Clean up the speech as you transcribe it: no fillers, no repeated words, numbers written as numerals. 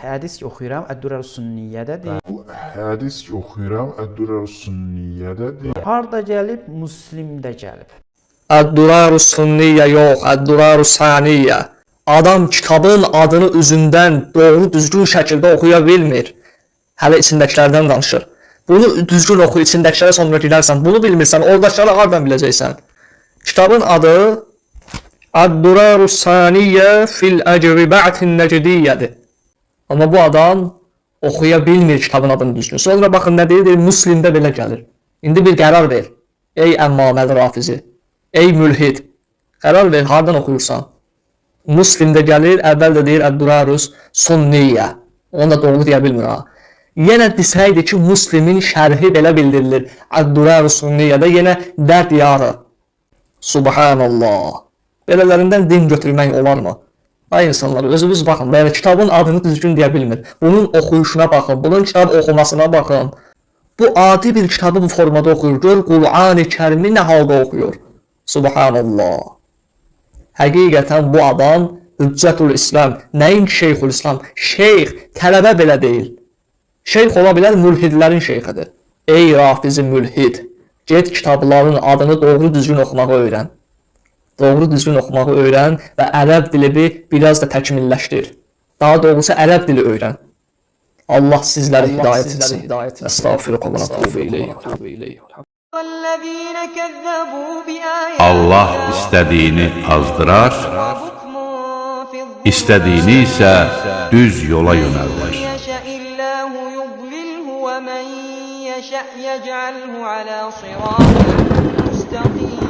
hədis oxuyuram, Əd-Durər-Sünniyədədir. Hədis oxuyuram, Əd-Durər-Sünniyədədir. Harda gəlib? Müslimdə gəlib. Əd-Durər-Sünniyyə yox, Əd-Durər-Səniyyə. Adam kitabın adını üzündən doğru düzgün şəkildə oxuya bilmir. Hələ içindəkilərdən danışır. Bunu düzgün oxu, içindəkilərə sonra girərsən. Bunu bilmirsən, oradakiləri hardan biləcəksən? Kitabın adı Əd-Durər-Səniyyə fil-Əcribətin-Nəcdiyyədir. Amma bu adam oxuya bilmir kitabın adını düzgün. Sonra baxın nə deyir? Müslimdə belə gəlir. İndi bir qərar ver. Ey əmmaməli rafizi. Ey mülhid. Qərar ver, hardan oxuyursan? Müslimdə gəlir, əvvəl də deyir Əd-Durər-Sünniyyə. Onu da doğru deyə bilmir ha. Yenə desəydi ki, Müslimin şərhi belə bildirilir. Əd-Durər-Sünniyədə yenə dərd yarı. Subhanallah. Belələrindən din götürmək olarmı? Ay insanlar, özünüz baxın, yəni kitabın adını düzgün deyə bilmir. Bunun oxuyuşuna baxın, bunun kitab oxumasına baxın. Bu adi bir kitabı bu formada oxuyur. Gör, Qur'an-ı Kərimi nə halda oxuyur. Subhanallah. Həqiqətən bu adam Hüccətül İslam, nəyin Şeyxül İslam? Şeyx, tələbə belə deyil. Şeyx ola bilər, mülhidlərin şeyxidir. Ey rafizi mülhid, get kitabların adını doğru düzgün oxumağı öyrən. Doğru düzgün oxumağı öyrən və ərəb dilini biraz da təkmilləşdir. Daha doğrusu ərəb dili öyrən. Allah sizləri hidayət etsin. Əstağfirullah və nətubu ileyh. Allah istədiyini azdırar, istədiyini isə düz yola yönəldir. يشأ يجعله على صراط مستقيم